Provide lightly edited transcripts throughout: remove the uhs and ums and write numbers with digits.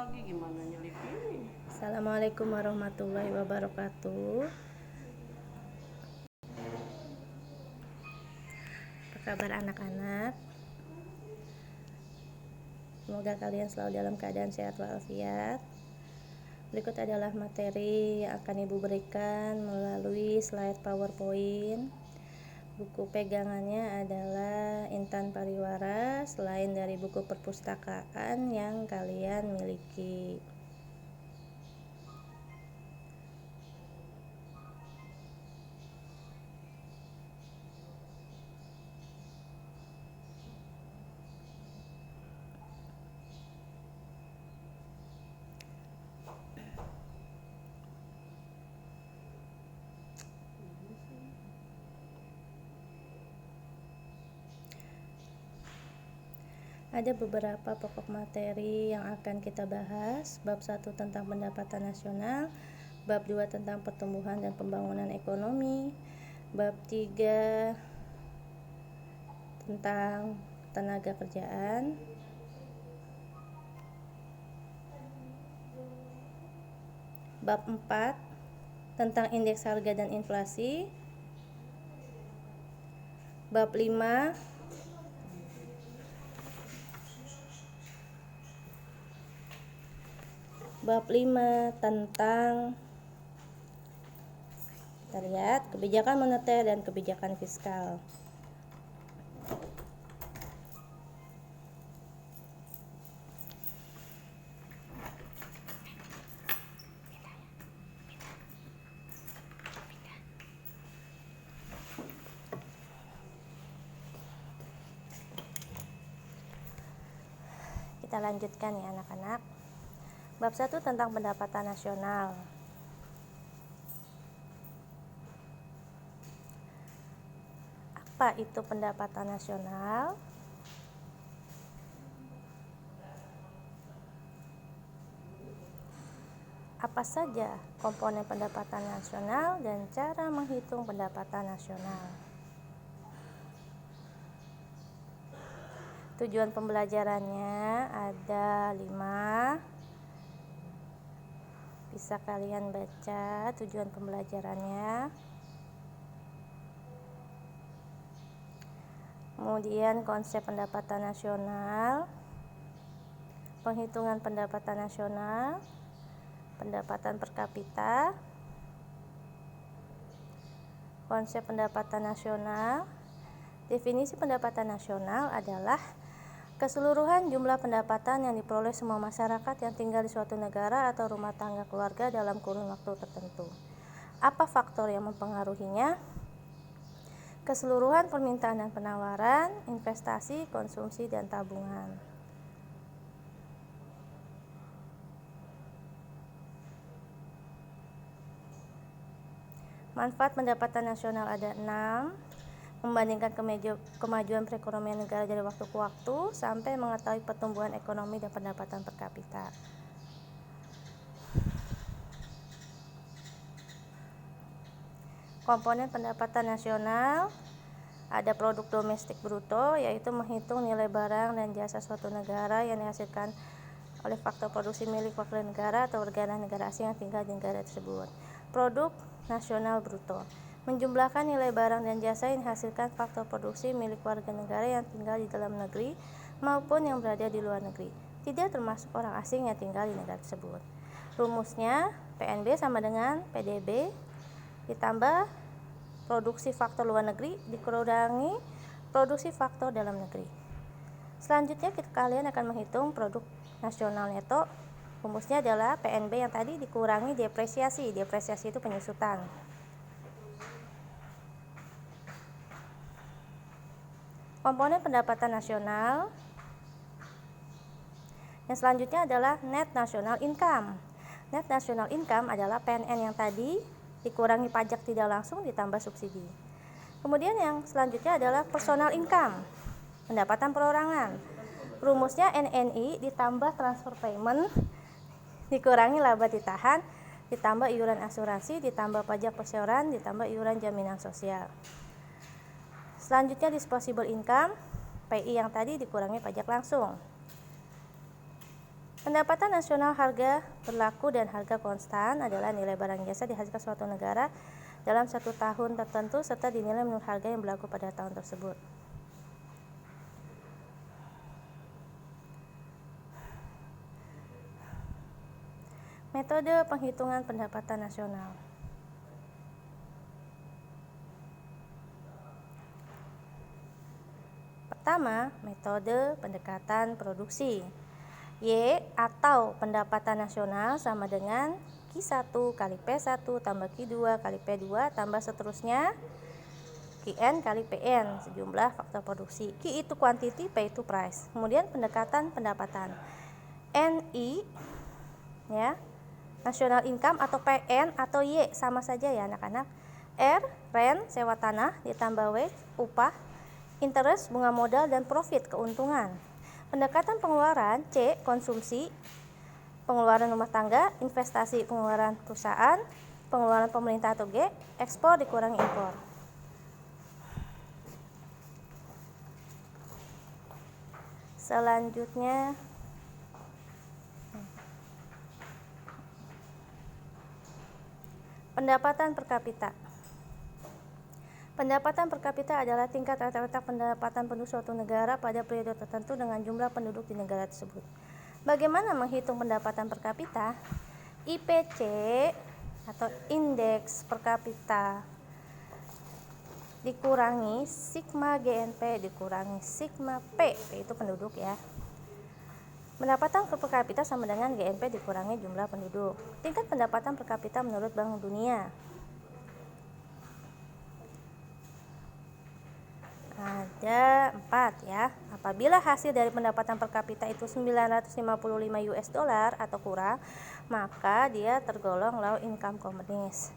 lagi gimana nyelipin? Assalamualaikum warahmatullahi wabarakatuh. Apa kabar anak-anak? Semoga kalian selalu dalam keadaan sehat walafiat. Berikut adalah materi yang akan Ibu berikan melalui slide PowerPoint. Buku pegangannya adalah Intan Pariwara, selain dari buku perpustakaan yang kalian miliki. Ada beberapa pokok materi yang akan kita bahas. Bab 1 tentang pendapatan nasional, bab 2 tentang pertumbuhan dan pembangunan ekonomi, bab 3 tentang tenaga kerjaan, bab 4 tentang indeks harga dan inflasi, bab 5 tentang kita lihat kebijakan moneter dan kebijakan fiskal. Kita lanjutkan ya anak-anak. Bab 1 tentang pendapatan nasional. Apa itu pendapatan nasional? Apa saja komponen pendapatan nasional dan cara menghitung pendapatan nasional? Tujuan pembelajarannya ada 5. Bisa kalian baca tujuan pembelajarannya. Kemudian konsep pendapatan nasional, penghitungan pendapatan nasional, pendapatan per kapita, konsep pendapatan nasional. Definisi pendapatan nasional adalah keseluruhan jumlah pendapatan yang diperoleh semua masyarakat yang tinggal di suatu negara atau rumah tangga keluarga dalam kurun waktu tertentu. Apa faktor yang mempengaruhinya? Keseluruhan permintaan dan penawaran, investasi, konsumsi, dan tabungan. Manfaat pendapatan nasional ada 6. Membandingkan kemajuan perekonomian negara dari waktu ke waktu sampai mengetahui pertumbuhan ekonomi dan pendapatan per kapita. Komponen pendapatan nasional ada produk domestik bruto, yaitu menghitung nilai barang dan jasa suatu negara yang dihasilkan oleh faktor produksi milik wakil negara atau warga negara asing yang tinggal di negara tersebut. Produk nasional bruto menjumlahkan nilai barang dan jasa yang dihasilkan faktor produksi milik warga negara yang tinggal di dalam negeri maupun yang berada di luar negeri, tidak termasuk orang asing yang tinggal di negara tersebut. Rumusnya PNB sama dengan PDB ditambah produksi faktor luar negeri dikurangi produksi faktor dalam negeri. Selanjutnya kalian akan menghitung produk nasional neto. Rumusnya adalah PNB yang tadi dikurangi depresiasi. Depresiasi itu penyusutan. Komponen pendapatan nasional yang selanjutnya adalah net national income. Net national income adalah PNN yang tadi dikurangi pajak tidak langsung ditambah subsidi. Kemudian yang selanjutnya adalah personal income, pendapatan perorangan. Rumusnya NNI ditambah transfer payment dikurangi laba ditahan ditambah iuran asuransi ditambah pajak perseroan ditambah iuran jaminan sosial. Selanjutnya disposable income, PI yang tadi dikurangi pajak langsung. Pendapatan nasional harga berlaku dan harga konstan adalah nilai barang jasa dihasilkan suatu negara dalam satu tahun tertentu serta dinilai menurut harga yang berlaku pada tahun tersebut. Metode penghitungan pendapatan nasional. Pertama, metode pendekatan produksi. Y atau pendapatan nasional sama dengan Q1 kali P1 tambah Q2 kali P2 tambah seterusnya Qn kali Pn, sejumlah faktor produksi. Q itu quantity, P itu price. Kemudian pendekatan pendapatan. NI ya, national income atau PN atau Y sama saja ya anak-anak. R, rent, sewa tanah ditambah wage, upah, interest, bunga modal, dan profit, keuntungan. Pendekatan pengeluaran. C, konsumsi, pengeluaran rumah tangga, investasi, pengeluaran perusahaan, pengeluaran pemerintah atau G, ekspor dikurangi impor. Selanjutnya pendapatan per kapita. Pendapatan per kapita adalah tingkat rata-rata pendapatan penduduk suatu negara pada periode tertentu dengan jumlah penduduk di negara tersebut. Bagaimana menghitung pendapatan per kapita? IPC atau indeks per kapita dikurangi sigma GNP dikurangi sigma P, P itu penduduk ya. Pendapatan per kapita sama dengan GNP dikurangi jumlah penduduk. Tingkat pendapatan per kapita menurut Bank Dunia. Ada 4 ya. Apabila hasil dari pendapatan per kapita itu 955 US dollar atau kurang, maka dia tergolong low income companies.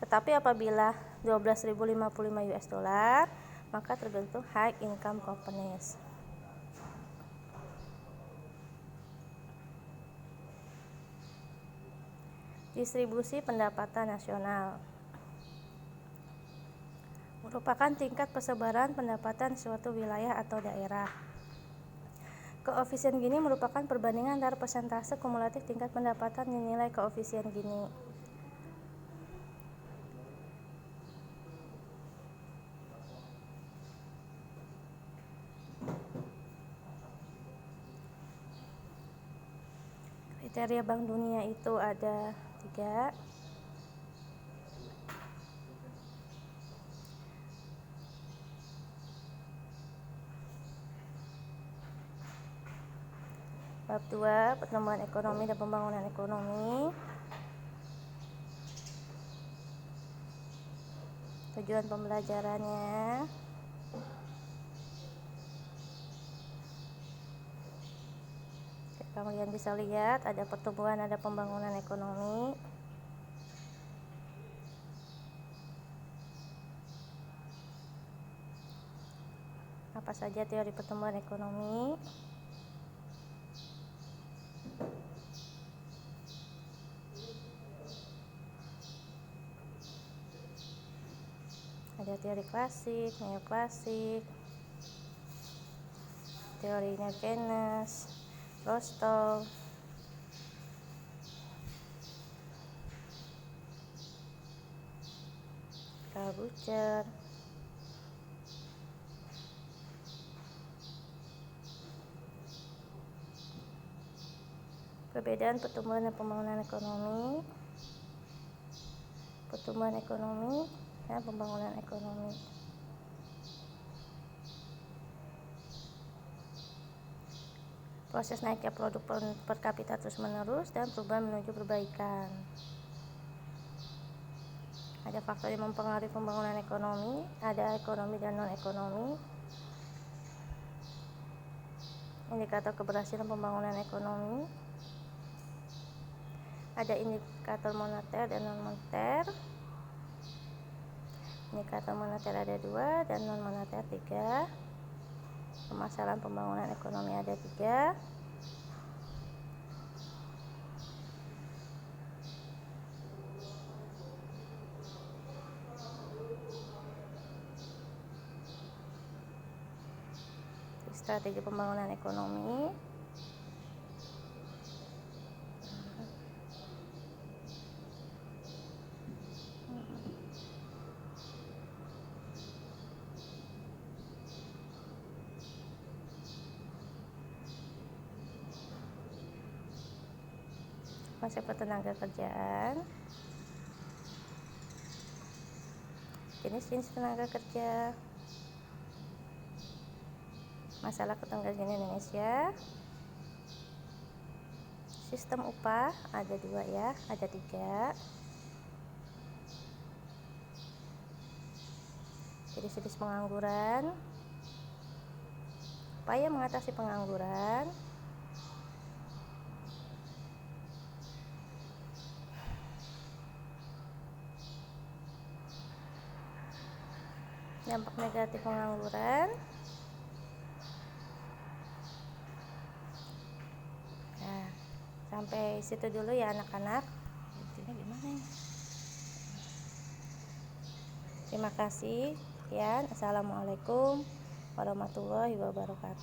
Tetapi apabila 12.055 US dollar, maka terbentuk high income companies. Distribusi pendapatan nasional merupakan tingkat persebaran pendapatan suatu wilayah atau daerah. Koefisien Gini merupakan perbandingan antara persentase kumulatif tingkat pendapatan dinilai koefisien Gini. Kriteria Bank Dunia itu ada 3. Bab 2, pertumbuhan ekonomi dan pembangunan ekonomi. Tujuan pembelajarannya. Kalian bisa lihat ada pertumbuhan, ada pembangunan ekonomi. Apa saja teori pertumbuhan ekonomi? Ada teori klasik, neoklasik, teori Keynes, Rostow, Karl Bucher. Perbedaan pertumbuhan dan pembangunan ekonomi. Pertumbuhan ekonomi dan pembangunan ekonomi. Proses naiknya produk per kapita terus menerus dan perubahan menuju perbaikan. Ada faktor yang mempengaruhi pembangunan ekonomi, ada ekonomi dan non ekonomi. Indikator keberhasilan pembangunan ekonomi. Ada indikator moneter dan non moneter. Indikator moneter ada 2 dan non moneter 3. Permasalahan pembangunan ekonomi ada 3. Strategi pembangunan ekonomi. konsep ketenaga kerjaan, jenis-jenis tenaga kerja, masalah ketenagakerjaan Indonesia, sistem upah ada 2 ya, ada 3, jenis-jenis pengangguran, upaya mengatasi pengangguran, dampak negatif pengangguran. Nah, sampai situ dulu ya anak-anak. Gimana ya? Terima kasih. Sekian. Assalamualaikum warahmatullahi wabarakatuh.